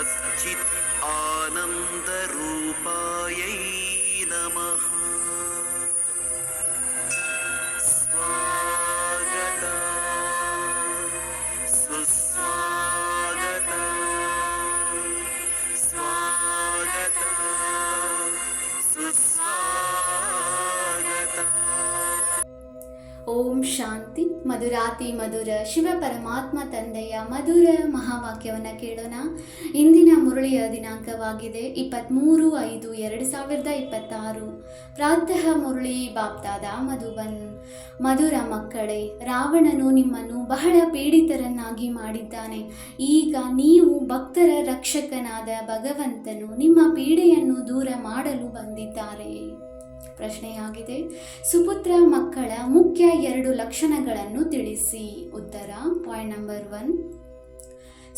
सच्चित् आनन्दरूपायै नमः। स्वागतम् सुस्वागतम् स्वागतम् सुस्वागतम्। ಓಂ ಶಾಂತಿ. ಮಧುರಾತಿ ಮಧುರ ಶಿವ ಪರಮಾತ್ಮ ತಂದೆಯ ಮಧುರ ಮಹಾವಾಕ್ಯವನ್ನು ಕೇಳೋಣ. ಇಂದಿನ ಮುರಳಿಯ ದಿನಾಂಕವಾಗಿದೆ 23/5/2026. ಪ್ರಾತಃ ಮುರಳಿ ಬಾಪ್ತಾದ ಮಧುಬನ್. ಮಧುರ ಮಕ್ಕಳೇ, ರಾವಣನು ನಿಮ್ಮನ್ನು ಬಹಳ ಪೀಡಿತರನ್ನಾಗಿ ಮಾಡಿದ್ದಾನೆ. ಈಗ ನೀವು ಭಕ್ತರ ರಕ್ಷಕನಾದ ಭಗವಂತನು ನಿಮ್ಮ ಪೀಡೆಯನ್ನು ದೂರ ಮಾಡಲು ಬಂದಿದ್ದಾರೆ. ಪ್ರಶ್ನೆಯಾಗಿದೆ, ಸುಪುತ್ರ ಮಕ್ಕಳ ಮುಖ್ಯ 2 ಲಕ್ಷಣಗಳನ್ನು ತಿಳಿಸಿ. ಉತ್ತರ. ಪಾಯಿಂಟ್ ನಂಬರ್ 1,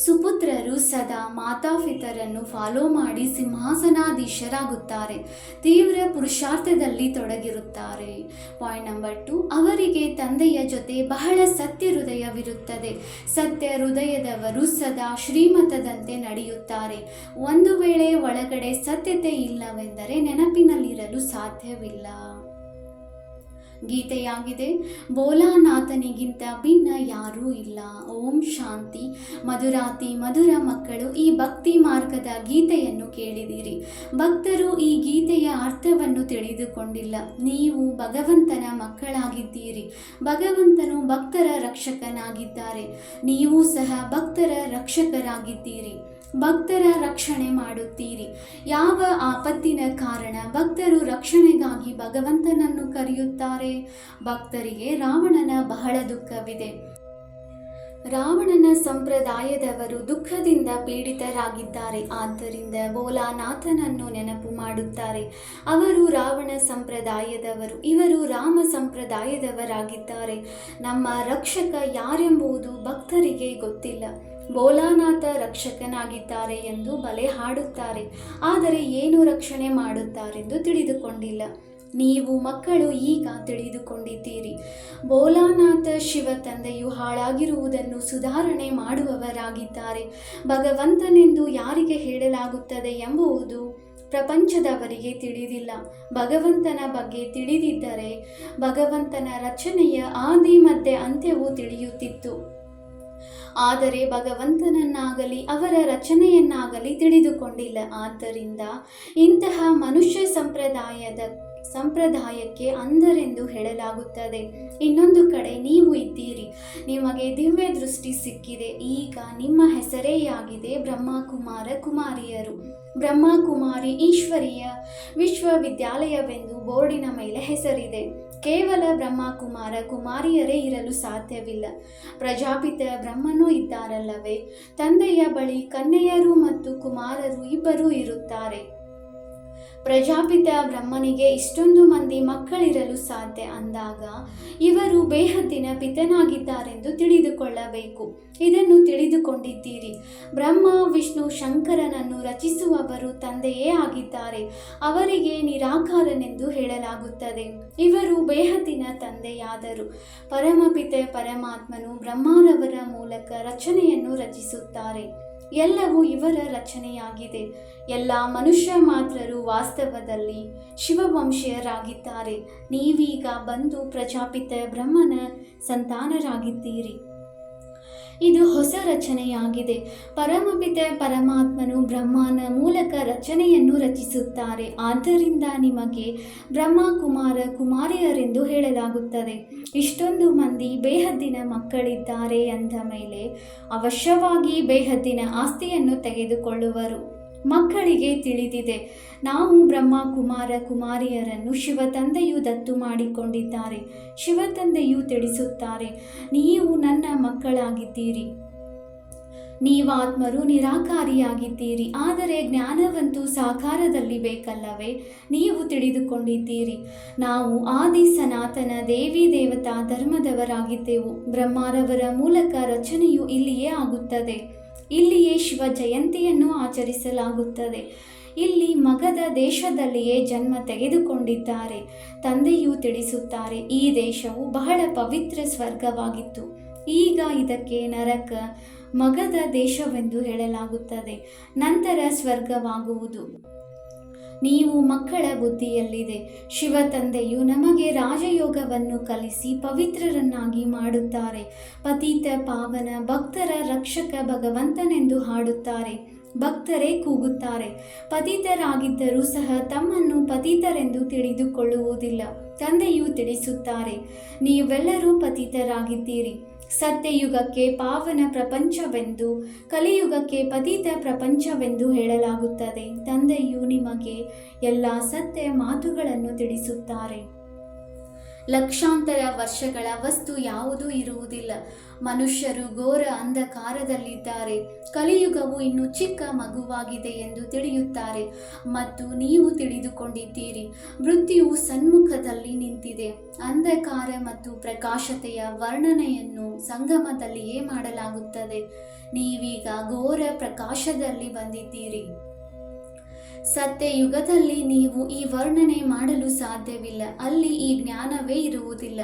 ಸುಪುತ್ರರು ಸದಾ ಮಾತಾಪಿತರನ್ನು ಫಾಲೋ ಮಾಡಿ ಸಿಂಹಾಸನಾಧೀಶರಾಗುತ್ತಾರೆ. ತೀವ್ರ ಪುರುಷಾರ್ಥದಲ್ಲಿ ತೊಡಗಿರುತ್ತಾರೆ. ಪಾಯಿಂಟ್ ನಂಬರ್ 2, ಅವರಿಗೆ ತಂದೆಯ ಜೊತೆ ಬಹಳ ಸತ್ಯ ಹೃದಯವಿರುತ್ತದೆ. ಸತ್ಯ ಹೃದಯದವರು ಸದಾ ಶ್ರೀಮತದಂತೆ ನಡೆಯುತ್ತಾರೆ. ಒಂದು ವೇಳೆ ಒಳಗಡೆ ಸತ್ಯತೆ ಇಲ್ಲವೆಂದರೆ ನೆನಪಿನಲ್ಲಿರಲು ಸಾಧ್ಯವಿಲ್ಲ. ಗೀತೆಯಾಗಿದೆ, ಭೋಲಾನಾಥನಿಗಿಂತ ಭಿನ್ನ ಯಾರೂ ಇಲ್ಲ. ಓಂ ಶಾಂತಿ. ಮಧುರಾತಿ ಮಧುರ ಮಕ್ಕಳು, ಈ ಭಕ್ತಿ ಮಾರ್ಗದ ಗೀತೆಯನ್ನು ಕೇಳಿದಿರಿ. ಭಕ್ತರು ಈ ಗೀತೆಯ ಅರ್ಥವನ್ನು ತಿಳಿದುಕೊಂಡಿಲ್ಲ. ನೀವು ಭಗವಂತನ ಮಕ್ಕಳಾಗಿದ್ದೀರಿ. ಭಗವಂತನು ಭಕ್ತರ ರಕ್ಷಕನಾಗಿದ್ದಾರೆ. ನೀವು ಸಹ ಭಕ್ತರ ರಕ್ಷಕರಾಗಿದ್ದೀರಿ. ಭಕ್ತರ ರಕ್ಷಣೆ ಮಾಡುತ್ತೀರಿ. ಯಾವ ಆಪತ್ತಿನ ಕಾರಣ ಭಕ್ತರು ರಕ್ಷಣೆಗಾಗಿ ಭಗವಂತನನ್ನು ಕರೆಯುತ್ತಾರೆ? ಭಕ್ತರಿಗೆ ರಾವಣನ ಬಹಳ ದುಃಖವಿದೆ. ರಾವಣನ ಸಂಪ್ರದಾಯದವರು ದುಃಖದಿಂದ ಪೀಡಿತರಾಗಿದ್ದಾರೆ. ಆದ್ದರಿಂದ ಭೋಲಾನಾಥನನ್ನು ನೆನಪು ಮಾಡುತ್ತಾರೆ. ಅವರು ರಾವಣ ಸಂಪ್ರದಾಯದವರು, ಇವರು ರಾಮ ಸಂಪ್ರದಾಯದವರಾಗಿದ್ದಾರೆ. ನಮ್ಮ ರಕ್ಷಕ ಯಾರೆಂಬುದು ಭಕ್ತರಿಗೆ ಗೊತ್ತಿಲ್ಲ. ಭೋಲಾನಾಥ ರಕ್ಷಕನಾಗಿದ್ದಾರೆ ಎಂದು ಬಲೆ ಹಾಡುತ್ತಾರೆ, ಆದರೆ ಏನು ರಕ್ಷಣೆ ಮಾಡುತ್ತಾರೆಂದು ತಿಳಿದುಕೊಂಡಿಲ್ಲ. ನೀವು ಮಕ್ಕಳು ಈಗ ತಿಳಿದುಕೊಂಡಿದ್ದೀರಿ. ಭೋಲಾನಾಥ ಶಿವ ತಂದೆಯು ಹಾಳಾಗಿರುವುದನ್ನು ಸುಧಾರಣೆ ಮಾಡುವವರಾಗಿದ್ದಾರೆ. ಭಗವಂತನೆಂದು ಯಾರಿಗೆ ಹೇಳಲಾಗುತ್ತದೆ ಎಂಬುದು ಪ್ರಪಂಚದವರಿಗೆ ತಿಳಿದಿಲ್ಲ. ಭಗವಂತನ ಬಗ್ಗೆ ತಿಳಿದಿದ್ದರೆ ಭಗವಂತನ ರಚನೆಯ ಆದಿ ಮಧ್ಯೆ ಅಂತ್ಯವೂ ತಿಳಿಯುತ್ತಿತ್ತು. ಆದರೆ ಭಗವಂತನನ್ನಾಗಲಿ ಅವರ ರಚನೆಯನ್ನಾಗಲಿ ತಿಳಿದುಕೊಂಡಿಲ್ಲ. ಆದ್ದರಿಂದ ಇಂತಹ ಮನುಷ್ಯ ಸಂಪ್ರದಾಯಕ್ಕೆ ಅಂಧರೆಂದು ಹೇಳಲಾಗುತ್ತದೆ. ಇನ್ನೊಂದು ಕಡೆ ನೀವು ಇದ್ದೀರಿ, ನಿಮಗೆ ದಿವ್ಯ ದೃಷ್ಟಿ ಸಿಕ್ಕಿದೆ. ಈಗ ನಿಮ್ಮ ಹೆಸರೇ ಆಗಿದೆ ಬ್ರಹ್ಮಕುಮಾರ ಕುಮಾರಿಯರು. ಬ್ರಹ್ಮಕುಮಾರಿ ಈಶ್ವರೀಯ ವಿಶ್ವವಿದ್ಯಾಲಯವೆಂದು ಬೋರ್ಡಿನ ಮೇಲೆ ಹೆಸರಿದೆ. ಕೇವಲ ಬ್ರಹ್ಮಕುಮಾರ ಕುಮಾರಿಯರೇ ಇರಲು ಸಾಧ್ಯವಿಲ್ಲ. ಪ್ರಜಾಪಿತ ಬ್ರಹ್ಮನೂ ಇದ್ದಾರಲ್ಲವೇ? ತಂದೆಯ ಬಳಿ ಕನ್ಯೆಯರು ಮತ್ತು ಕುಮಾರರು ಇಬ್ಬರೂ ಇರುತ್ತಾರೆ. ಪ್ರಜಾಪಿತ ಬ್ರಹ್ಮನಿಗೆ ಇಷ್ಟೊಂದು ಮಂದಿ ಮಕ್ಕಳಿರಲು ಸಾಧ್ಯ ಅಂದಾಗ ಇವರು ಬೇಹದ್ದಿನ ಪಿತನಾಗಿದ್ದಾರೆಂದು ತಿಳಿದುಕೊಳ್ಳಬೇಕು. ಇದನ್ನು ತಿಳಿದುಕೊಂಡಿದ್ದೀರಿ. ಬ್ರಹ್ಮ ವಿಷ್ಣು ಶಂಕರನನ್ನು ರಚಿಸುವವರು ತಂದೆಯೇ ಆಗಿದ್ದಾರೆ. ಅವರಿಗೆ ನಿರಾಕಾರನೆಂದು ಹೇಳಲಾಗುತ್ತದೆ. ಇವರು ಬೇಹದ್ದಿನ ತಂದೆಯಾದರು. ಪರಮಪಿತೆ ಪರಮಾತ್ಮನು ಬ್ರಹ್ಮರವರ ಮೂಲಕ ರಚನೆಯನ್ನು ರಚಿಸುತ್ತಾರೆ. ಎಲ್ಲವೂ ಇವರ ರಚನೆಯಾಗಿದೆ. ಎಲ್ಲ ಮನುಷ್ಯ ಮಾತ್ರರು ವಾಸ್ತವದಲ್ಲಿ ಶಿವವಂಶೀಯರಾಗಿದ್ದಾರೆ. ನೀವೀಗ ಬಂದು ಪ್ರಜಾಪಿತ ಬ್ರಹ್ಮನ ಸಂತಾನರಾಗಿದ್ದೀರಿ. ಇದು ಹೊಸ ರಚನೆಯಾಗಿದೆ. ಪರಮಪಿತ ಪರಮಾತ್ಮನು ಬ್ರಹ್ಮನ ಮೂಲಕ ರಚನೆಯನ್ನು ರಚಿಸುತ್ತಾರೆ. ಆದ್ದರಿಂದ ನಿಮಗೆ ಬ್ರಹ್ಮಕುಮಾರ ಕುಮಾರಿಯರೆಂದು ಹೇಳಲಾಗುತ್ತದೆ. ಇಷ್ಟೊಂದು ಮಂದಿ ಬೇಹದ್ದಿನ ಮಕ್ಕಳಿದ್ದಾರೆ ಅಂದ ಮೇಲೆ ಅವಶ್ಯವಾಗಿ ಬೇಹದ್ದಿನ ಆಸ್ತಿಯನ್ನು ತೆಗೆದುಕೊಳ್ಳುವರು. ಮಕ್ಕಳಿಗೆ ತಿಳಿದಿದೆ, ನಾವು ಬ್ರಹ್ಮಕುಮಾರ ಕುಮಾರಿಯರನ್ನು ಶಿವತಂದೆಯು ದತ್ತು ಮಾಡಿಕೊಂಡಿದ್ದಾರೆ. ಶಿವತಂದೆಯು ತಿಳಿಸುತ್ತಾರೆ, ನೀವು ನನ್ನ ಮಕ್ಕಳಾಗಿದ್ದೀರಿ. ನೀವಾತ್ಮರು ನಿರಾಕಾರಿಯಾಗಿದ್ದೀರಿ. ಆದರೆ ಜ್ಞಾನವಂತೂ ಸಾಕಾರದಲ್ಲಿ ಬೇಕಲ್ಲವೇ? ನೀವು ತಿಳಿದುಕೊಂಡಿದ್ದೀರಿ. ನಾವು ಆದಿ ಸನಾತನ ದೇವಿ ದೇವತಾ ಧರ್ಮದವರಾಗಿದ್ದೆವು. ಬ್ರಹ್ಮರವರ ಮೂಲಕ ರಚನೆಯು ಇಲ್ಲಿಯೇ ಆಗುತ್ತದೆ. ಇಲ್ಲಿಯೇ ಶಿವ ಜಯಂತಿಯನ್ನು ಆಚರಿಸಲಾಗುತ್ತದೆ. ಇಲ್ಲಿ ಮಗಧ ದೇಶದಲ್ಲಿಯೇ ಜನ್ಮ ತೆಗೆದುಕೊಂಡಿದ್ದಾರೆ. ತಂದೆಯು ತಿಳಿಸುತ್ತಾರೆ, ಈ ದೇಶವು ಬಹಳ ಪವಿತ್ರ ಸ್ವರ್ಗವಾಗಿತ್ತು. ಈಗ ಇದಕ್ಕೆ ನರಕ ಮಗಧ ದೇಶವೆಂದು ಹೇಳಲಾಗುತ್ತದೆ. ನಂತರ ಸ್ವರ್ಗವಾಗುವುದು. ನೀವು ಮಕ್ಕಳ ಬುದ್ಧಿಯಲ್ಲಿದೆ. ಶಿವ ತಂದೆಯು ನಮಗೆ ರಾಜಯೋಗವನ್ನು ಕಲಿಸಿ ಪವಿತ್ರರನ್ನಾಗಿ ಮಾಡುತ್ತಾರೆ. ಪತಿತ ಪಾವನ ಭಕ್ತರ ರಕ್ಷಕ ಭಗವಂತನೆಂದು ಹಾಡುತ್ತಾರೆ. ಭಕ್ತರೇ ಕೂಗುತ್ತಾರೆ. ಪತಿತರಾಗಿದ್ದರೂ ಸಹ ತಮ್ಮನ್ನು ಪತಿತರೆಂದು ತಿಳಿದುಕೊಳ್ಳುವುದಿಲ್ಲ. ತಂದೆಯು ತಿಳಿಸುತ್ತಾರೆ, ನೀವೆಲ್ಲರೂ ಪತಿತರಾಗಿದ್ದೀರಿ. ಸತ್ಯಯುಗಕ್ಕೆ ಪಾವನ ಪ್ರಪಂಚವೆಂದು, ಕಲಿಯುಗಕ್ಕೆ ಪತಿತ ಪ್ರಪಂಚವೆಂದು ಹೇಳಲಾಗುತ್ತದೆ. ತಂದೆಯು ನಿಮಗೆ ಎಲ್ಲ ಸತ್ಯ ಮಾತುಗಳನ್ನು ತಿಳಿಸುತ್ತಾರೆ. ಲಕ್ಷಾಂತರ ವರ್ಷಗಳ ವಸ್ತು ಯಾವುದೂ ಇರುವುದಿಲ್ಲ. ಮನುಷ್ಯರು ಘೋರ ಅಂಧಕಾರದಲ್ಲಿದ್ದಾರೆ. ಕಲಿಯುಗವು ಇನ್ನು ಚಿಕ್ಕ ಮಗುವಾಗಿದೆ ಎಂದು ತಿಳಿಯುತ್ತಾರೆ ಮತ್ತು ನೀವು ತಿಳಿದುಕೊಂಡಿದ್ದೀರಿ. ಮೃತ್ಯುವು ಸನ್ಮುಖದಲ್ಲಿ ನಿಂತಿದೆ. ಅಂಧಕಾರ ಮತ್ತು ಪ್ರಕಾಶತೆಯ ವರ್ಣನೆಯನ್ನು ಸಂಗಮದಲ್ಲಿಯೇ ಮಾಡಲಾಗುತ್ತದೆ. ನೀವೀಗ ಘೋರ ಪ್ರಕಾಶದಲ್ಲಿ ಬಂದಿದ್ದೀರಿ. ಸತ್ಯಯುಗದಲ್ಲಿ ನೀವು ಈ ವರ್ಣನೆ ಮಾಡಲು ಸಾಧ್ಯವಿಲ್ಲ. ಅಲ್ಲಿ ಈ ಜ್ಞಾನವೇ ಇರುವುದಿಲ್ಲ.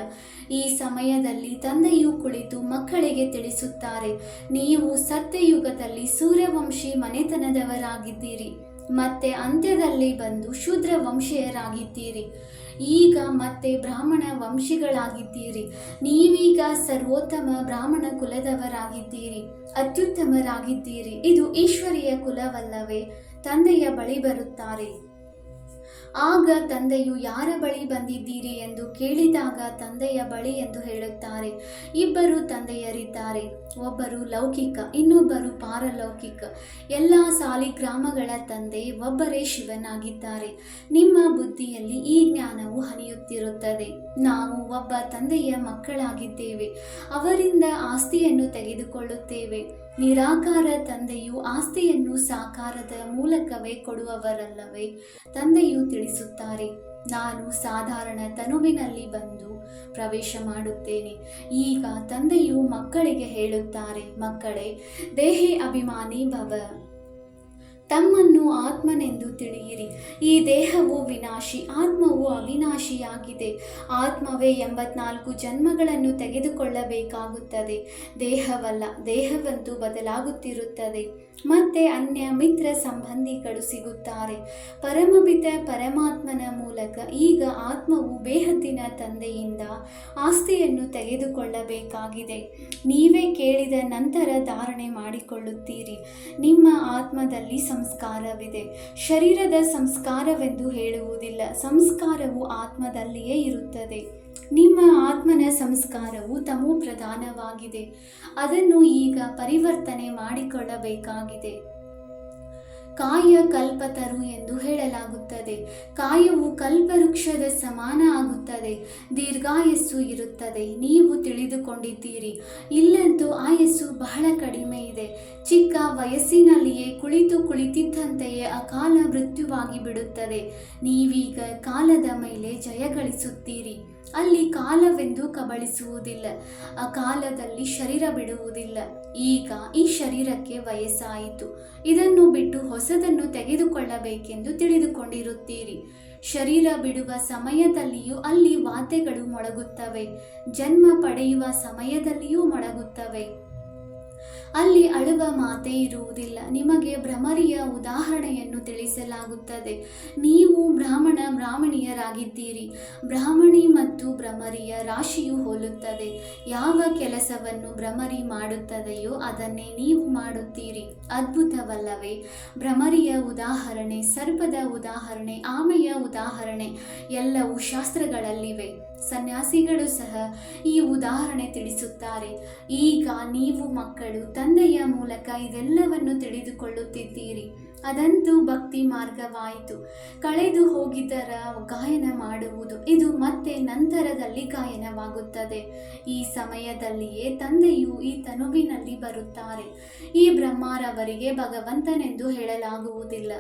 ಈ ಸಮಯದಲ್ಲಿ ತಂದೆಯು ಕುಳಿತು ಮಕ್ಕಳಿಗೆ ತಿಳಿಸುತ್ತಾರೆ, ನೀವು ಸತ್ಯಯುಗದಲ್ಲಿ ಸೂರ್ಯವಂಶಿ ಮನೆತನದವರಾಗಿದ್ದೀರಿ. ಮತ್ತೆ ಅಂತ್ಯದಲ್ಲಿ ಬಂದು ಶೂದ್ರ ವಂಶೀಯರಾಗಿದ್ದೀರಿ. ಈಗ ಮತ್ತೆ ಬ್ರಾಹ್ಮಣ ವಂಶಿಗಳಾಗಿದ್ದೀರಿ. ನೀವೀಗ ಸರ್ವೋತ್ತಮ ಬ್ರಾಹ್ಮಣ ಕುಲದವರಾಗಿದ್ದೀರಿ. ಅತ್ಯುತ್ತಮರಾಗಿದ್ದೀರಿ. ಇದು ಈಶ್ವರೀಯ ಕುಲವಲ್ಲವೇ? ತಂದೆಯ ಬಳಿ ಬರುತ್ತಾರೆ. ಆಗ ತಂದೆಯು ಯಾರ ಬಳಿ ಬಂದಿದ್ದೀರಿ ಎಂದು ಕೇಳಿದಾಗ ತಂದೆಯ ಬಳಿ ಎಂದು ಹೇಳುತ್ತಾರೆ. ಇಬ್ಬರು ತಂದೆಯರಿದ್ದಾರೆ. ಒಬ್ಬರು ಲೌಕಿಕ, ಇನ್ನೊಬ್ಬರು ಪಾರಲೌಕಿಕ. ಎಲ್ಲ ಸಾಲಿಗ್ರಾಮಗಳ ತಂದೆ ಒಬ್ಬರೇ ಶಿವನಾಗಿದ್ದಾರೆ. ನಿಮ್ಮ ಬುದ್ಧಿಯಲ್ಲಿ ಈ ಜ್ಞಾನವು ಹನಿಯುತ್ತಿರುತ್ತದೆ. ನಾವು ಒಬ್ಬ ತಂದೆಯ ಮಕ್ಕಳಾಗಿದ್ದೇವೆ. ಅವರಿಂದ ಆಸ್ತಿಯನ್ನು ತೆಗೆದುಕೊಳ್ಳುತ್ತೇವೆ. ನಿರಾಕಾರ ತಂದೆಯು ಆಸ್ತಿಯನ್ನು ಸಾಕಾರದ ಮೂಲಕವೇ ಕೊಡುವವರಲ್ಲವೇ? ತಂದೆಯು ತಿಳಿಸುತ್ತಾರೆ, ನಾನು ಸಾಧಾರಣ ತನುವಿನಲ್ಲಿ ಬಂದು ಪ್ರವೇಶ ಮಾಡುತ್ತೇನೆ. ಈಗ ತಂದೆಯು ಮಕ್ಕಳಿಗೆ ಹೇಳುತ್ತಾರೆ, ಮಕ್ಕಳೇ, ದೇಹಿ ಅಭಿಮಾನಿ ಭವ. ತಮ್ಮನ್ನು ಆತ್ಮನೆಂದು ತಿಳಿಯಿರಿ. ಈ ದೇಹವು ವಿನಾಶಿ, ಆತ್ಮವು ಅವಿನಾಶಿಯಾಗಿದೆ. ಆತ್ಮವೇ 84 ಜನ್ಮಗಳನ್ನು ತೆಗೆದುಕೊಳ್ಳಬೇಕಾಗುತ್ತದೆ. ದೇಹವಲ್ಲ. ದೇಹವಂತೂ ಬದಲಾಗುತ್ತಿರುತ್ತದೆ. ಮತ್ತೆ ಅನ್ಯ ಮಿತ್ರ ಸಂಬಂಧಿಗಳು ಸಿಗುತ್ತಾರೆ. ಪರಮಪಿತ ಪರಮಾತ್ಮನ ಮೂಲಕ ಈಗ ಆತ್ಮವು ಬೇಹದ್ದಿನ ತಂದೆಯಿಂದ ಆಸ್ತಿಯನ್ನು ತೆಗೆದುಕೊಳ್ಳಬೇಕಾಗಿದೆ. ನೀವೇ ಕೇಳಿದ ನಂತರ ಧಾರಣೆ ಮಾಡಿಕೊಳ್ಳುತ್ತೀರಿ. ನಿಮ್ಮ ಆತ್ಮದಲ್ಲಿ ಸಂಸ್ಕಾರವಿದೆ. ಶರೀರದ ಸಂಸ್ಕಾರವೆಂದು ಹೇಳುವುದಿಲ್ಲ. ಸಂಸ್ಕಾರವು ಆತ್ಮದಲ್ಲಿಯೇ ಇರುತ್ತದೆ. ನಿಮ್ಮ ಆತ್ಮನ ಸಂಸ್ಕಾರವು ತಮೋ ಪ್ರಧಾನವಾಗಿದೆ. ಅದನ್ನು ಈಗ ಪರಿವರ್ತನೆ ಮಾಡಿಕೊಳ್ಳಬೇಕಾಗಿದೆ. ಕಾಯ ಕಲ್ಪತರು ಎಂದು ಹೇಳಲಾಗುತ್ತದೆ. ಕಾಯವು ಕಲ್ಪವೃಕ್ಷದ ಸಮಾನ ಆಗುತ್ತದೆ. ದೀರ್ಘಾಯಸ್ಸು ಇರುತ್ತದೆ. ನೀವು ತಿಳಿದುಕೊಂಡಿದ್ದೀರಿ. ಇಲ್ಲಂತೂ ಆಯಸ್ಸು ಬಹಳ ಕಡಿಮೆ ಇದೆ. ಚಿಕ್ಕ ವಯಸ್ಸಿನಲ್ಲಿಯೇ ಕುಳಿತಿದ್ದಂತೆಯೇ ಅಕಾಲ ಮೃತ್ಯುವಾಗಿ ಬಿಡುತ್ತದೆ. ನೀವೀಗ ಕಾಲದ ಮೇಲೆ ಜಯ ಗಳಿಸುತ್ತೀರಿ. ಅಲ್ಲಿ ಕಾಲವೆಂದು ಕಬಳಿಸುವುದಿಲ್ಲ. ಆ ಕಾಲದಲ್ಲಿ ಶರೀರ ಬಿಡುವುದಿಲ್ಲ. ಈಗ ಈ ಶರೀರಕ್ಕೆ ವಯಸ್ಸಾಯಿತು. ಇದನ್ನು ಬಿಟ್ಟು ಹೊಸದನ್ನು ತೆಗೆದುಕೊಳ್ಳಬೇಕೆಂದು ತಿಳಿದುಕೊಂಡಿರುತ್ತೀರಿ. ಶರೀರ ಬಿಡುವ ಸಮಯದಲ್ಲಿಯೂ ಅಲ್ಲಿ ವಾದ್ಯಗಳು ಮೊಳಗುತ್ತವೆ. ಜನ್ಮ ಪಡೆಯುವ ಸಮಯದಲ್ಲಿಯೂ ಮೊಳಗುತ್ತವೆ. ಅಲ್ಲಿ ಅಳುವ ಮಾತೇ ಇರುವುದಿಲ್ಲ. ನಿಮಗೆ ಭ್ರಮರಿಯ ಉದಾಹರಣೆಯನ್ನು ತಿಳಿಸಲಾಗುತ್ತದೆ. ನೀವು ಬ್ರಾಹ್ಮಣಿಯರಾಗಿದ್ದೀರಿ. ಬ್ರಾಹ್ಮಣಿ ಮತ್ತು ಭ್ರಮರಿಯ ರಾಶಿಯು ಹೋಲುತ್ತದೆ. ಯಾವ ಕೆಲಸವನ್ನು ಭ್ರಮರಿ ಮಾಡುತ್ತದೆಯೋ ಅದನ್ನೇ ನೀವು ಮಾಡುತ್ತೀರಿ. ಅದ್ಭುತವಲ್ಲವೇ? ಭ್ರಮರಿಯ ಉದಾಹರಣೆ, ಸರ್ಪದ ಉದಾಹರಣೆ, ಆಮೆಯ ಉದಾಹರಣೆ ಎಲ್ಲವೂ ಶಾಸ್ತ್ರಗಳಲ್ಲಿವೆ. ಸನ್ಯಾಸಿಗಳು ಸಹ ಈ ಉದಾಹರಣೆ ತಿಳಿಸುತ್ತಾರೆ. ಈಗ ನೀವು ಮಕ್ಕಳು ತಂದೆಯ ಮೂಲಕ ಇದೆಲ್ಲವನ್ನು ತಿಳಿದುಕೊಳ್ಳುತ್ತಿದ್ದೀರಿ. ಅದಂತೂ ಭಕ್ತಿ ಮಾರ್ಗವಾಯಿತು. ಕಳೆದು ಹೋಗಿದ್ದರ ಗಾಯನ ಮಾಡುವುದು, ಇದು ಮತ್ತೆ ನಂತರದಲ್ಲಿ ಗಾಯನವಾಗುತ್ತದೆ. ಈ ಸಮಯದಲ್ಲಿಯೇ ತಂದೆಯು ಈ ತನುವಿನಲ್ಲಿ ಬರುತ್ತಾರೆ. ಈ ಬ್ರಹ್ಮರವರಿಗೆ ಭಗವಂತನೆಂದು ಹೇಳಲಾಗುವುದಿಲ್ಲ.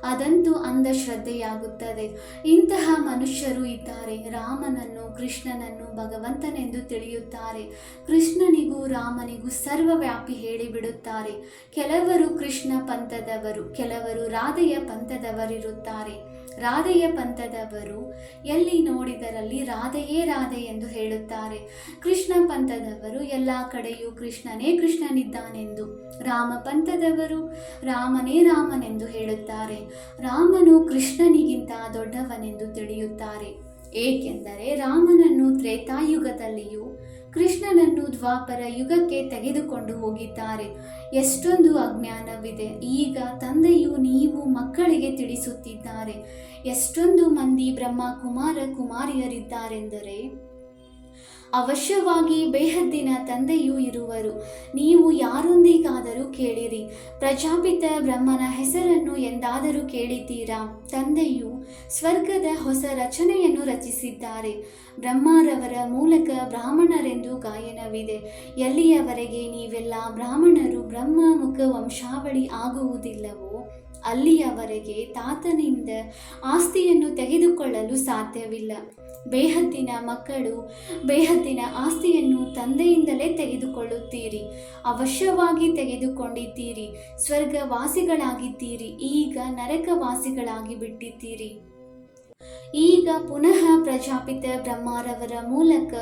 ಅದಂತೂ ಅಂಧಶ್ರದ್ಧೆಯಾಗುತ್ತದೆ. ಇಂತಹ ಮನುಷ್ಯರು ಇದ್ದಾರೆ. ರಾಮನನ್ನು ಕೃಷ್ಣನನ್ನು ಭಗವಂತನೆಂದು ತಿಳಿಯುತ್ತಾರೆ. ಕೃಷ್ಣನಿಗೂ ರಾಮನಿಗೂ ಸರ್ವವ್ಯಾಪಿ ಹೇಳಿಬಿಡುತ್ತಾರೆ. ಕೆಲವರು ಕೃಷ್ಣ ಪಂಥದವರು, ಕೆಲವರು ರಾಧೆಯ ಪಂಥದವರಿರುತ್ತಾರೆ. ರಾಧೆಯ ಪಂಥದವರು ಎಲ್ಲಿ ನೋಡಿದರಲ್ಲಿ ರಾಧೆಯೇ ರಾಧೆ ಎಂದು ಹೇಳುತ್ತಾರೆ. ಕೃಷ್ಣ ಪಂಥದವರು ಎಲ್ಲ ಕಡೆಯೂ ಕೃಷ್ಣನೇ ಕೃಷ್ಣನಿದ್ದಾನೆಂದು, ರಾಮ ಪಂಥದವರು ರಾಮನೇ ರಾಮನೆಂದು ಹೇಳುತ್ತಾರೆ. ರಾಮನು ಕೃಷ್ಣನಿಗಿಂತ ದೊಡ್ಡವನೆಂದು ತಿಳಿಯುತ್ತಾರೆ. ಏಕೆಂದರೆ ರಾಮನನ್ನು ತ್ರೇತಾಯುಗದಲ್ಲಿಯೂ ಕೃಷ್ಣನನ್ನು ದ್ವಾಪರ ಯುಗಕ್ಕೆ ತೆಗೆದುಕೊಂಡು ಹೋಗಿದ್ದಾರೆ. ಎಷ್ಟೊಂದು ಅಜ್ಞಾನವಿದೆ. ಈಗ ತಂದೆಯು ನೀವು ಮಕ್ಕಳಿಗೆ ತಿಳಿಸುತ್ತಿದ್ದಾರೆ. ಎಷ್ಟೊಂದು ಮಂದಿ ಬ್ರಹ್ಮ ಕುಮಾರ ಕುಮಾರಿಯರಿದ್ದಾರೆಂದರೆ ಅವಶ್ಯವಾಗಿ ಬೇಹದ್ದಿನ ತಂದೆಯೂ ಇರುವರು. ನೀವು ಯಾರೊಂದಿಗಾದರೂ ಕೇಳಿರಿ, ಪ್ರಜಾಪಿತ ಬ್ರಹ್ಮನ ಹೆಸರನ್ನು ಎಂದಾದರೂ ಕೇಳಿದ್ದೀರಾ? ತಂದೆಯು ಸ್ವರ್ಗದ ಹೊಸ ರಚನೆಯನ್ನು ರಚಿಸಿದ್ದಾರೆ. ಬ್ರಹ್ಮರವರ ಮೂಲಕ ಬ್ರಾಹ್ಮಣರೆಂದು ಗಾಯನವಿದೆ. ಎಲ್ಲಿಯವರೆಗೆ ನೀವೆಲ್ಲ ಬ್ರಾಹ್ಮಣರು ಬ್ರಹ್ಮ ಮುಖ ವಂಶಾವಳಿ ಆಗುವುದಿಲ್ಲವೋ ಅಲ್ಲಿಯವರೆಗೆ ತಾತನಿಂದ ಆಸ್ತಿಯನ್ನು ತೆಗೆದುಕೊಳ್ಳಲು ಸಾಧ್ಯವಿಲ್ಲ. ಬೇಹದ್ದಿನ ಮಕ್ಕಳು ಬೇಹದ್ದಿನ ಆಸ್ತಿಯನ್ನು ತಂದೆಯಿಂದಲೇ ತೆಗೆದುಕೊಳ್ಳುತ್ತೀರಿ. ಅವಶ್ಯವಾಗಿ ತೆಗೆದುಕೊಂಡಿದ್ದೀರಿ. ಸ್ವರ್ಗವಾಸಿಗಳಾಗಿದ್ದೀರಿ. ಈಗ ನರಕವಾಸಿಗಳಾಗಿ ಬಿಟ್ಟಿದ್ದೀರಿ. ಈಗ ಪುನಃ ಪ್ರಜಾಪಿತ ಬ್ರಹ್ಮರವರ ಮೂಲಕ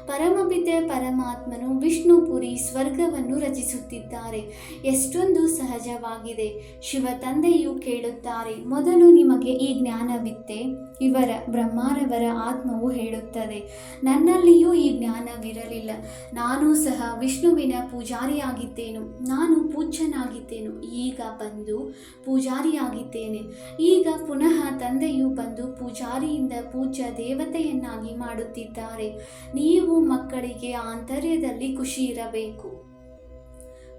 ಪರಮಪಿತ ಪರಮಾತ್ಮನು ವಿಷ್ಣುಪುರಿ ಸ್ವರ್ಗವನ್ನು ರಚಿಸುತ್ತಿದ್ದಾರೆ. ಎಷ್ಟೊಂದು ಸಹಜವಾಗಿದೆ. ಶಿವ ತಂದೆಯು ಕೇಳುತ್ತಾರೆ, ಮೊದಲು ನಿಮಗೆ ಈ ಜ್ಞಾನವಿತ್ತೆ? ಇವರ ಬ್ರಹ್ಮರವರ ಆತ್ಮವು ಹೇಳುತ್ತದೆ, ನನ್ನಲ್ಲಿಯೂ ಈ ಜ್ಞಾನವಿರಲಿಲ್ಲ. ನಾನು ಸಹ ವಿಷ್ಣುವಿನ ಪೂಜಾರಿಯಾಗಿದ್ದೇನು. ನಾನು ಪೂಜ್ಯನಾಗಿದ್ದೇನು. ಈಗ ಬಂದು ಪೂಜಾರಿಯಾಗಿದ್ದೇನೆ. ಈಗ ಪುನಃ ತಂದೆಯು ಬಂದು ಪೂಜಾರಿಯಿಂದ ಪೂಜ್ಯ ದೇವತೆಯನ್ನಾಗಿ ಮಾಡುತ್ತಿದ್ದಾರೆ. ನೀವು ಮಕ್ಕಳಿಗೆ ಆಂತರ್ಯದಲ್ಲಿ ಖುಷಿ ಇರಬೇಕು.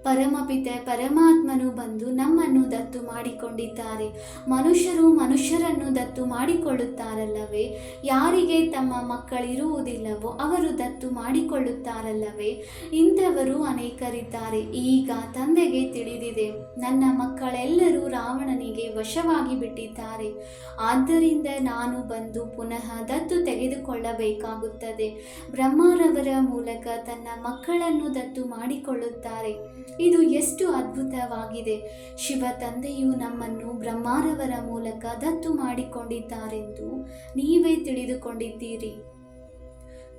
ಪರಮಪಿತ ಪರಮಾತ್ಮನು ಬಂದು ನಮ್ಮನ್ನು ದತ್ತು ಮಾಡಿಕೊಂಡಿದ್ದಾರೆ. ಮನುಷ್ಯರು ಮನುಷ್ಯರನ್ನು ದತ್ತು ಮಾಡಿಕೊಳ್ಳುತ್ತಾರಲ್ಲವೇ? ಯಾರಿಗೆ ತಮ್ಮ ಮಕ್ಕಳಿರುವುದಿಲ್ಲವೋ ಅವರು ದತ್ತು ಮಾಡಿಕೊಳ್ಳುತ್ತಾರಲ್ಲವೇ? ಇಂಥವರು ಅನೇಕರಿದ್ದಾರೆ. ಈಗ ತಂದೆಗೆ ತಿಳಿದಿದೆ, ನನ್ನ ಮಕ್ಕಳೆಲ್ಲರೂ ರಾವಣನಿಗೆ ವಶವಾಗಿ ಬಿಟ್ಟಿದ್ದಾರೆ. ಆದ್ದರಿಂದ ನಾನು ಬಂದು ಪುನಃ ದತ್ತು ತೆಗೆದುಕೊಳ್ಳಬೇಕಾಗುತ್ತದೆ. ಬ್ರಹ್ಮರವರ ಮೂಲಕ ತನ್ನ ಮಕ್ಕಳನ್ನು ದತ್ತು ಮಾಡಿಕೊಳ್ಳುತ್ತಾರೆ. ಇದು ಎಷ್ಟು ಅದ್ಭುತವಾಗಿದೆ. ಶಿವ ತಂದೆಯು ನಮ್ಮನ್ನು ಬ್ರಹ್ಮರವರ ಮೂಲಕ ದತ್ತು ಮಾಡಿಕೊಂಡಿದ್ದಾರೆಂದು ನೀವೇ ತಿಳಿದುಕೊಂಡಿದ್ದೀರಿ.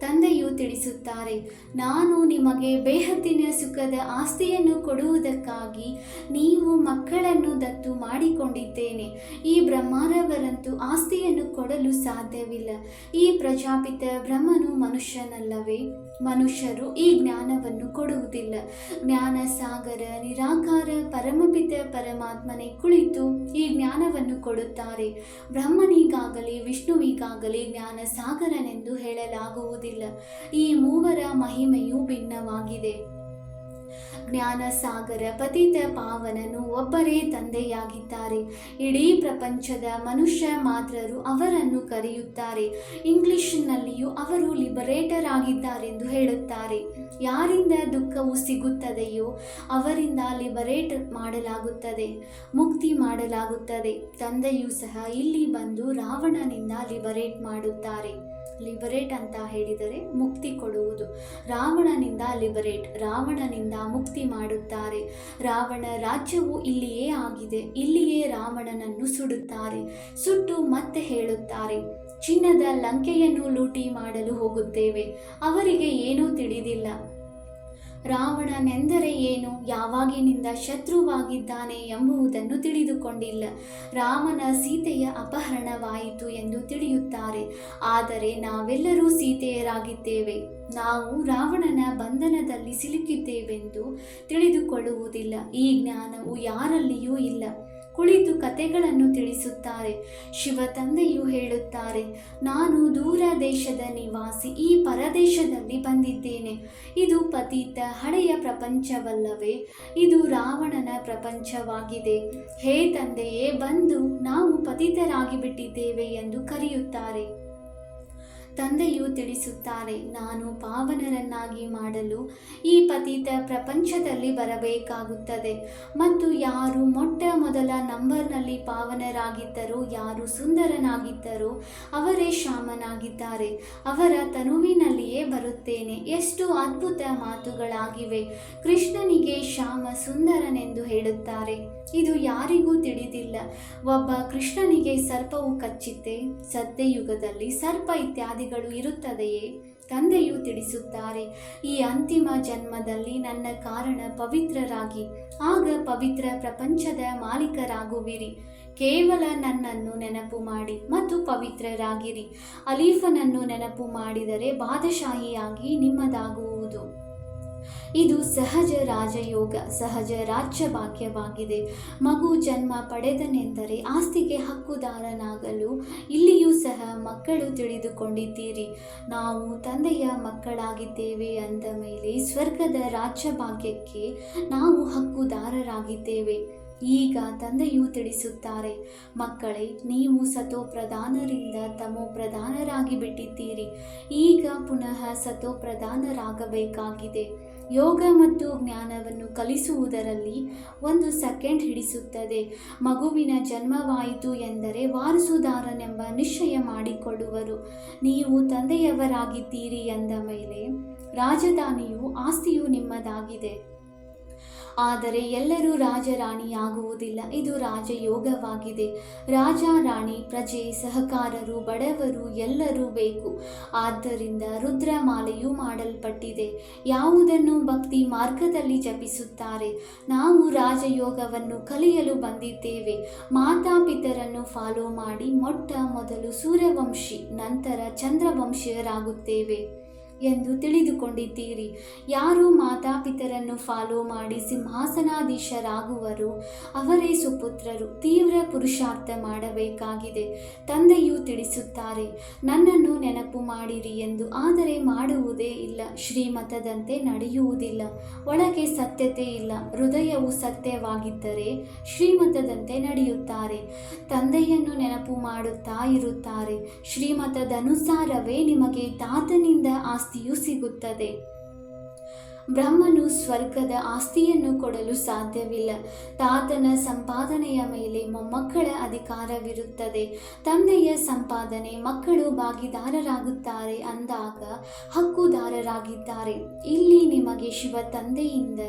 ತಂದೆಯು ತಿಳಿಸುತ್ತಾರೆ, ನಾನು ನಿಮಗೆ ಬೇಹದ್ದಿನ ಸುಖದ ಆಸ್ತಿಯನ್ನು ಕೊಡುವುದಕ್ಕಾಗಿ ನೀವು ಮಕ್ಕಳನ್ನು ದತ್ತು ಮಾಡಿಕೊಂಡಿದ್ದೇನೆ. ಈ ಬ್ರಹ್ಮರವರಂತೂ ಆಸ್ತಿಯನ್ನು ಕೊಡಲು ಸಾಧ್ಯವಿಲ್ಲ. ಈ ಪ್ರಜಾಪಿತ ಬ್ರಹ್ಮನು ಮನುಷ್ಯನಲ್ಲವೇ? ಮನುಷ್ಯರು ಈ ಜ್ಞಾನವನ್ನು ಕೊಡುವುದಿಲ್ಲ. ಜ್ಞಾನ ಸಾಗರ ನಿರಾಕಾರ ಪರಮಪಿತ ಪರಮಾತ್ಮನೇ ಕುಳಿತು ಈ ಜ್ಞಾನವನ್ನು ಕೊಡುತ್ತಾರೆ. ಬ್ರಹ್ಮನಿಗಾಗಲಿ ವಿಷ್ಣುವಿಗಾಗಲಿ ಜ್ಞಾನ ಸಾಗರನೆಂದು ಹೇಳಲಾಗುವುದಿಲ್ಲ. ಈ ಮೂವರ ಮಹಿಮೆಯು ಭಿನ್ನವಾಗಿದೆ. ಜ್ಞಾನ ಸಾಗರ ಪತಿತ ಪಾವನನು ಒಬ್ಬರೇ ತಂದೆಯಾಗಿದ್ದಾರೆ. ಇಡೀ ಪ್ರಪಂಚದ ಮನುಷ್ಯ ಮಾತ್ರರು ಅವರನ್ನು ಕರೆಯುತ್ತಾರೆ. ಇಂಗ್ಲಿಷ್ನಲ್ಲಿಯೂ ಅವರು ಲಿಬರೇಟರ್ ಆಗಿದ್ದಾರೆಂದು ಹೇಳುತ್ತಾರೆ. ಯಾರಿಂದ ದುಃಖವು ಸಿಗುತ್ತದೆಯೋ ಅವರಿಂದ ಲಿಬರೇಟ್ ಮಾಡಲಾಗುತ್ತದೆ, ಮುಕ್ತಿ ಮಾಡಲಾಗುತ್ತದೆ. ತಂದೆಯೂ ಸಹ ಇಲ್ಲಿ ಬಂದು ರಾವಣನಿಂದ ಲಿಬರೇಟ್ ಮಾಡುತ್ತಾರೆ. ಲಿಬರೇಟ್ ಅಂತ ಹೇಳಿದರೆ ಮುಕ್ತಿ ಕೊಡುವುದು. ರಾವಣನಿಂದ ಲಿಬರೇಟ್, ರಾವಣನಿಂದ ಮುಕ್ತಿ ಮಾಡುತ್ತಾರೆ. ರಾವಣ ರಾಜ್ಯವು ಇಲ್ಲಿಯೇ ಆಗಿದೆ. ಇಲ್ಲಿಯೇ ರಾವಣನನ್ನು ಸುಡುತ್ತಾರೆ. ಸುಟ್ಟು ಮತ್ತೆ ಹೇಳುತ್ತಾರೆ, ಚಿನ್ನದ ಲಂಕೆಯನ್ನು ಲೂಟಿ ಮಾಡಲು ಹೋಗುತ್ತೇವೆ. ಅವರಿಗೆ ಏನೂ ತಿಳಿದಿಲ್ಲ. ರಾವಣನೆಂದರೆ ಏನು, ಯಾವಾಗಿನಿಂದ ಶತ್ರುವಾಗಿದ್ದಾನೆ ಎಂಬುದನ್ನು ತಿಳಿದುಕೊಂಡಿಲ್ಲ. ರಾಮನ ಸೀತೆಯ ಅಪಹರಣವಾಯಿತು ಎಂದು ತಿಳಿಯುತ್ತಾರೆ. ಆದರೆ ನಾವೆಲ್ಲರೂ ಸೀತೆಯರಾಗಿದ್ದೇವೆ. ನಾವು ರಾವಣನ ಬಂಧನದಲ್ಲಿ ಸಿಲುಕಿದ್ದೇವೆಂದು ತಿಳಿದುಕೊಳ್ಳುವುದಿಲ್ಲ. ಈ ಜ್ಞಾನವು ಯಾರಲ್ಲಿಯೂ ಇಲ್ಲ. ಕುಳಿತು ಕಥೆಗಳನ್ನು ತಿಳಿಸುತ್ತಾರೆ. ಶಿವ ತಂದೆಯು ಹೇಳುತ್ತಾರೆ, ನಾನು ದೂರ ದೇಶದ ನಿವಾಸಿ. ಈ ಪರದೇಶದಲ್ಲಿ ಬಂದಿದ್ದೇನೆ. ಇದು ಪತಿತ ಹಳೆಯ ಪ್ರಪಂಚವಲ್ಲವೇ? ಇದು ರಾವಣನ ಪ್ರಪಂಚವಾಗಿದೆ. ಹೇ ತಂದೆಯೇ, ಬಂದು ನಾವು ಪತಿತರಾಗಿ ಬಿಟ್ಟಿದ್ದೇವೆ ಎಂದು ಕರೆಯುತ್ತಾರೆ. ತಂದೆಯು ತಿಳಿಸುತ್ತಾರೆ, ನಾನು ಪಾವನರನ್ನಾಗಿ ಮಾಡಲು ಈ ಪತಿತ ಪ್ರಪಂಚದಲ್ಲಿ ಬರಬೇಕಾಗುತ್ತದೆ ಮತ್ತು ಯಾರು ಮೊಟ್ಟ ಮೊದಲ ನಂಬರ್ನಲ್ಲಿ ಪಾವನರಾಗಿದ್ದರೋ, ಯಾರು ಸುಂದರನಾಗಿದ್ದರೋ ಅವರೇ ಶ್ಯಾಮನಾಗಿದ್ದಾರೆ. ಅವರ ತನುವಿನಲ್ಲಿಯೇ ಬರುತ್ತೇನೆ. ಎಷ್ಟು ಅದ್ಭುತ ಮಾತುಗಳಾಗಿವೆ. ಕೃಷ್ಣನಿಗೆ ಶ್ಯಾಮ ಸುಂದರನೆಂದು ಹೇಳುತ್ತಾರೆ. ಇದು ಯಾರಿಗೂ ತಿಳಿದಿಲ್ಲ. ಒಬ್ಬ ಕೃಷ್ಣನಿಗೆ ಸರ್ಪವು ಕಚ್ಚಿತೆ? ಸತ್ಯಯುಗದಲ್ಲಿ ಸರ್ಪ ಇತ್ಯಾದಿಗಳು ಇರುತ್ತದೆಯೇ? ತಂದೆಯು ತಿಳಿಸುತ್ತಾರೆ, ಈ ಅಂತಿಮ ಜನ್ಮದಲ್ಲಿ ನನ್ನ ಕಾರಣ ಪವಿತ್ರರಾಗಿ, ಆಗ ಪವಿತ್ರ ಪ್ರಪಂಚದ ಮಾಲೀಕರಾಗುವಿರಿ. ಕೇವಲ ನನ್ನನ್ನು ನೆನಪು ಮಾಡಿ ಮತ್ತು ಪವಿತ್ರರಾಗಿರಿ. ಅಲೀಫನನ್ನು ನೆನಪು ಮಾಡಿದರೆ ಬಾದಶಾಹಿಯಾಗಿ ನಿಮ್ಮದಾಗುವುದು. ಇದು ಸಹಜ ರಾಜಯೋಗ, ಸಹಜ ರಾಜ್ಯ ಭಾಗ್ಯವಾಗಿದೆ. ಮಗು ಜನ್ಮ ಪಡೆದನೆಂದರೆ ಆಸ್ತಿಗೆ ಹಕ್ಕುದಾರನಾಗಲು ಇಲ್ಲಿಯೂ ಸಹ ಮಕ್ಕಳು ತಿಳಿದುಕೊಂಡಿದ್ದೀರಿ. ನಾವು ತಂದೆಯ ಮಕ್ಕಳಾಗಿದ್ದೇವೆ ಅಂದ ಮೇಲೆ ಸ್ವರ್ಗದ ರಾಜ್ಯ ಭಾಗ್ಯಕ್ಕೆ ನಾವು ಹಕ್ಕುದಾರರಾಗಿದ್ದೇವೆ. ಈಗ ತಂದೆಯು ತಿಳಿಸುತ್ತಾರೆ, ಮಕ್ಕಳೇ, ನೀವು ಸತೋಪ್ರಧಾನರಿಂದ ತಮೋಪ್ರಧಾನರಾಗಿ ಬಿಟ್ಟಿದ್ದೀರಿ. ಈಗ ಪುನಃ ಸತೋಪ್ರಧಾನರಾಗಬೇಕಾಗಿದೆ. ಯೋಗ ಮತ್ತು ಜ್ಞಾನವನ್ನು ಕಲಿಸುವುದರಲ್ಲಿ 1 ಸೆಕೆಂಡ್ ಹಿಡಿಸುತ್ತದೆ. ಮಗುವಿನ ಜನ್ಮವಾಯಿತು ಎಂದರೆ ವಾರಸುದಾರನೆಂಬ ನಿಶ್ಚಯ ಮಾಡಿಕೊಳ್ಳುವರು. ನೀವು ತಂದೆಯವರಾಗಿದ್ದೀರಿ ಎಂದ ಮೇಲೆ ರಾಜಧಾನಿಯು ಆಸ್ತಿಯು ನಿಮ್ಮದಾಗಿದೆ. ಆದರೆ ಎಲ್ಲರೂ ರಾಜರಾಣಿಯಾಗುವುದಿಲ್ಲ. ಇದು ರಾಜಯೋಗವಾಗಿದೆ. ರಾಜ, ರಾಣಿ, ಪ್ರಜೆ, ಸಹಕಾರರು, ಬಡವರು ಎಲ್ಲರೂ ಬೇಕು. ಆದ್ದರಿಂದ ರುದ್ರಮಾಲೆಯು ಮಾಡಲ್ಪಟ್ಟಿದೆ. ಯಾವುದನ್ನು ಭಕ್ತಿ ಮಾರ್ಗದಲ್ಲಿ ಜಪಿಸುತ್ತಾರೆ. ನಾವು ರಾಜಯೋಗವನ್ನು ಕಲಿಯಲು ಬಂದಿದ್ದೇವೆ. ಮಾತಾಪಿತರನ್ನು ಫಾಲೋ ಮಾಡಿ ಮೊಟ್ಟ ಮೊದಲು ಸೂರ್ಯವಂಶಿ, ನಂತರ ಚಂದ್ರವಂಶೀಯರಾಗುತ್ತೇವೆ ಎಂದು ತಿಳಿದುಕೊಂಡಿದ್ದೀರಿ. ಯಾರು ಮಾತಾಪಿತರನ್ನು ಫಾಲೋ ಮಾಡಿ ಸಿಂಹಾಸನಾಧೀಶರಾಗುವರೋ ಅವರೇ ಸುಪುತ್ರರು. ತೀವ್ರ ಪುರುಷಾರ್ಥ ಮಾಡಬೇಕಾಗಿದೆ. ತಂದೆಯು ತಿಳಿಸುತ್ತಾರೆ, ನನ್ನನ್ನು ನೆನಪು ಮಾಡಿರಿ ಎಂದು. ಆದರೆ ಮಾಡುವುದೇ ಇಲ್ಲ. ಶ್ರೀಮತದಂತೆ ನಡೆಯುವುದಿಲ್ಲ. ಒಳಗೆ ಸತ್ಯತೆ ಇಲ್ಲ. ಹೃದಯವು ಸತ್ಯವಾಗಿದ್ದರೆ ಶ್ರೀಮತದಂತೆ ನಡೆಯುತ್ತಾರೆ. ತಂದೆಯನ್ನು ನೆನಪು ಮಾಡುತ್ತಾ ಇರುತ್ತಾರೆ. ಶ್ರೀಮತದನುಸಾರವೇ ನಿಮಗೆ ತಾತನಿಂದ ಆಸ್ತಿಯು ಸಿಗುತ್ತದೆ. ಬ್ರಹ್ಮನು ಸ್ವರ್ಗದ ಆಸ್ತಿಯನ್ನು ಕೊಡಲು ಸಾಧ್ಯವಿಲ್ಲ. ತಾತನ ಸಂಪಾದನೆಯ ಮೇಲೆ ಮೊಮ್ಮಕ್ಕಳ ಅಧಿಕಾರವಿರುತ್ತದೆ. ತಂದೆಯ ಸಂಪಾದನೆ ಮಕ್ಕಳು ಭಾಗಿದಾರರಾಗುತ್ತಾರೆ ಅಂದಾಗ ಹಕ್ಕುದಾರರಾಗಿದ್ದಾರೆ. ಇಲ್ಲಿ ನಿಮಗೆ ಶಿವ ತಂದೆಯಿಂದ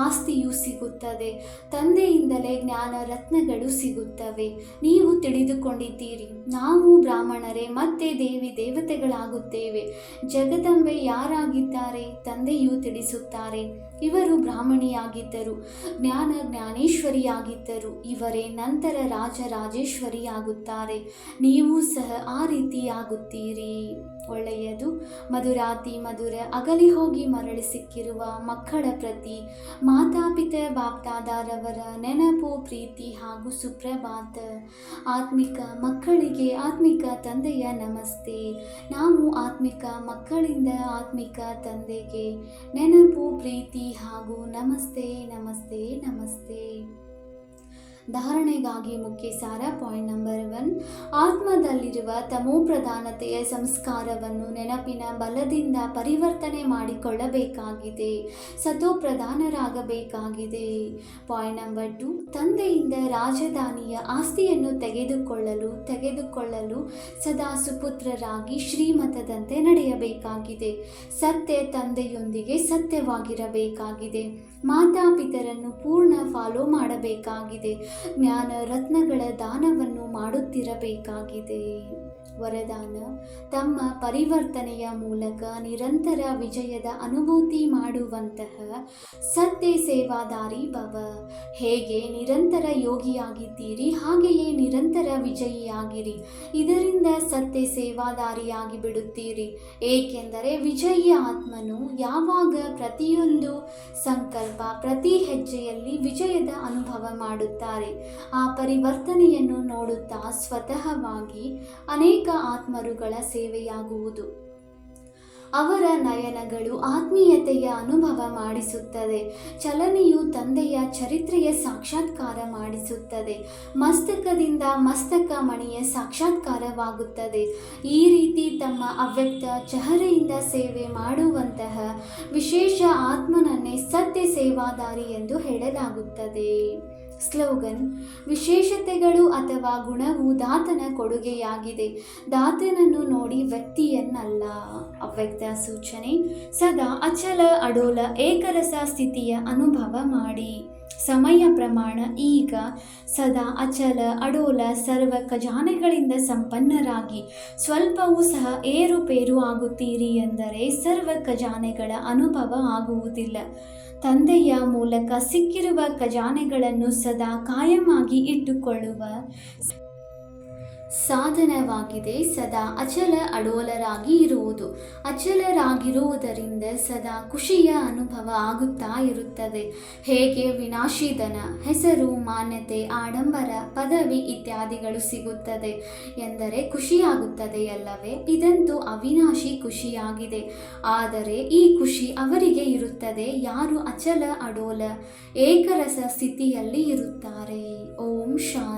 ಆಸ್ತಿಯು ಸಿಗುತ್ತದೆ. ತಂದೆಯಿಂದಲೇ ಜ್ಞಾನ ರತ್ನಗಳು ಸಿಗುತ್ತವೆ. ನೀವು ತಿಳಿದುಕೊಂಡಿದ್ದೀರಿ, ನಾವು ಬ್ರಾಹ್ಮಣರೇ ಮತ್ತೆ ದೇವಿ ದೇವತೆಗಳಾಗುತ್ತೇವೆ. ಜಗದಂಬೆ ಯಾರಾಗಿದ್ದಾರೆ? ತಂದೆಯು ತಿಳಿಸುತ್ತಾರೆ, ಇವರು ಬ್ರಾಹ್ಮಣಿಯಾಗಿದ್ದರು, ಜ್ಞಾನೇಶ್ವರಿಯಾಗಿದ್ದರು. ಇವರೇ ನಂತರ ರಾಜರಾಜೇಶ್ವರಿಯಾಗುತ್ತಾರೆ. ನೀವು ಸಹ ಆ ರೀತಿಯಾಗುತ್ತೀರಿ. ಒಳ್ಳೆಯದು. ಮಧುರಾತಿ ಮಧುರ ಅಗಲಿ ಹೋಗಿ ಮರಳಿ ಸಿಕ್ಕಿರುವ ಮಕ್ಕಳ ಪ್ರತಿ ಮಾತಾಪಿತ ಬಾಪ್ದಾದಾರವರ ನೆನಪು, ಪ್ರೀತಿ ಹಾಗೂ ಸುಪ್ರಭಾತ. ಆತ್ಮಿಕ ಮಕ್ಕಳಿಗೆ ಆತ್ಮಿಕ ತಂದೆಯ ನಮಸ್ತೆ. ನಾವು ಆತ್ಮಿಕ ಮಕ್ಕಳಿಂದ ಆತ್ಮಿಕ ತಂದೆಗೆ ನೆನಪು, ಪ್ರೀತಿ ಹಾಗೂ ನಮಸ್ತೆ ನಮಸ್ತೆ ನಮಸ್ತೆ. ಧಾರಣೆಗಾಗಿ ಮುಖ್ಯ ಸಾರ. ಪಾಯಿಂಟ್ ನಂಬರ್ 1, ಆತ್ಮದಲ್ಲಿರುವ ತಮೋಪ್ರಧಾನತೆಯ ಸಂಸ್ಕಾರವನ್ನು ನೆನಪಿನ ಬಲದಿಂದ ಪರಿವರ್ತನೆ ಮಾಡಿಕೊಳ್ಳಬೇಕಾಗಿದೆ. ಸತೋಪ್ರಧಾನರಾಗಬೇಕಾಗಿದೆ. ಪಾಯಿಂಟ್ ನಂಬರ್ 2, ತಂದೆಯಿಂದ ರಾಜಧಾನಿಯ ಆಸ್ತಿಯನ್ನು ತೆಗೆದುಕೊಳ್ಳಲು ಸದಾ ಸುಪುತ್ರರಾಗಿ ಶ್ರೀಮತದಂತೆ ನಡೆಯಬೇಕಾಗಿದೆ. ಸತ್ಯ ತಂದೆಯೊಂದಿಗೆ ಸತ್ಯವಾಗಿರಬೇಕಾಗಿದೆ. ಮಾತಾಪಿತರನ್ನು ಪೂರ್ಣ ಫಾಲೋ ಮಾಡಬೇಕಾಗಿದೆ. ಜ್ಞಾನ ರತ್ನಗಳ ದಾನವನ್ನು ಮಾಡುತ್ತಿರಬೇಕಾಗಿದೆ. ವರದಾನ: ತಮ್ಮ ಪರಿವರ್ತನೆಯ ಮೂಲಕ ನಿರಂತರ ವಿಜಯದ ಅನುಭೂತಿ ಮಾಡುವಂತಹ ಸತ್ಯ ಸೇವಾದಾರಿ ಭವ. ಹೇಗೆ ನಿರಂತರ ಯೋಗಿಯಾಗಿದ್ದೀರಿ ಹಾಗೆಯೇ ನಿರಂತರ ವಿಜಯಿಯಾಗಿರಿ. ಇದರಿಂದ ಸತ್ಯ ಸೇವಾದಾರಿಯಾಗಿ ಬಿಡುತ್ತೀರಿ. ಏಕೆಂದರೆ ವಿಜಯಿ ಆತ್ಮನು ಯಾವಾಗ ಪ್ರತಿಯೊಂದು ಸಂಕಲ್ಪ, ಪ್ರತಿ ಹೆಜ್ಜೆಯಲ್ಲಿ ವಿಜಯದ ಅನುಭವ ಮಾಡುತ್ತಾರೆ. ಆ ಪರಿವರ್ತನೆಯನ್ನು ನೋಡುತ್ತಾ ಸ್ವತಃವಾಗಿ ಅನೇಕ ಆತ್ಮರುಗಳ ಸೇವೆಯಾಗುವುದು. ಅವರ ನಯನಗಳು ಆತ್ಮೀಯತೆಯ ಅನುಭವ ಮಾಡಿಸುತ್ತದೆ. ಚಲನೆಯು ತಂದೆಯ ಚರಿತ್ರೆಯ ಸಾಕ್ಷಾತ್ಕಾರ ಮಾಡಿಸುತ್ತದೆ. ಮಸ್ತಕದಿಂದ ಮಸ್ತಕ ಮಣಿಯ ಸಾಕ್ಷಾತ್ಕಾರವಾಗುತ್ತದೆ. ಈ ರೀತಿ ತಮ್ಮ ಅವ್ಯಕ್ತ ಚಹರೆಯಿಂದ ಸೇವೆ ಮಾಡುವಂತಹ ವಿಶೇಷ ಆತ್ಮನನ್ನೇ ಸತ್ಯ ಸೇವಾದಾರಿ ಎಂದು ಹೇಳಲಾಗುತ್ತದೆ. ಸ್ಲೋಗನ್: ವಿಶೇಷತೆಗಳು ಅಥವಾ ಗುಣವು ದಾತನ ಕೊಡುಗೆಯಾಗಿದೆ, ದಾತನನ್ನು ನೋಡಿ ವ್ಯಕ್ತಿಯನ್ನಲ್ಲ. ಅವ್ಯಕ್ತ ಸೂಚನೆ: ಸದಾ ಅಚಲ ಅಡೋಲ ಏಕರಸ ಸ್ಥಿತಿಯ ಅನುಭವ ಮಾಡಿ. ಸಮಯ ಪ್ರಮಾಣ: ಈಗ ಸದಾ ಅಚಲ ಅಡೋಲ ಸರ್ವ ಖಜಾನೆಗಳಿಂದ ಸಂಪನ್ನರಾಗಿ ಸ್ವಲ್ಪವೂ ಸಹ ಏರುಪೇರು ಆಗುತ್ತೀರಿ ಎಂದರೆ ಸರ್ವ ಖಜಾನೆಗಳ ಅನುಭವ ಆಗುವುದಿಲ್ಲ. ತಂದೆಯ ಮೂಲಕ ಸಿಕ್ಕಿರುವ ಖಜಾನೆಗಳನ್ನು ಸದಾ ಕಾಯಮಾಗಿ ಇಟ್ಟುಕೊಳ್ಳುವ ಸಾಧನವಾಗಿದೆ ಸದಾ ಅಚಲ ಅಡೋಲರಾಗಿ ಇರುವುದು. ಅಚಲರಾಗಿರುವುದರಿಂದ ಸದಾ ಖುಷಿಯ ಅನುಭವ ಆಗುತ್ತಾ ಇರುತ್ತದೆ. ಹೇಗೆ ವಿನಾಶಿ ಧನ, ಹೆಸರು, ಮಾನ್ಯತೆ, ಆಡಂಬರ, ಪದವಿ ಇತ್ಯಾದಿಗಳು ಸಿಗುತ್ತದೆ ಎಂದರೆ ಖುಷಿಯಾಗುತ್ತದೆಯಲ್ಲವೇ? ಇದಂತೂ ಅವಿನಾಶಿ ಖುಷಿಯಾಗಿದೆ. ಆದರೆ ಈ ಖುಷಿ ಅವರಿಗೆ ಇರುತ್ತದೆ ಯಾರು ಅಚಲ ಅಡೋಲ ಏಕರಸ ಸ್ಥಿತಿಯಲ್ಲಿ ಇರುತ್ತಾರೆ. ಓಂ ಶಾಂತಿ.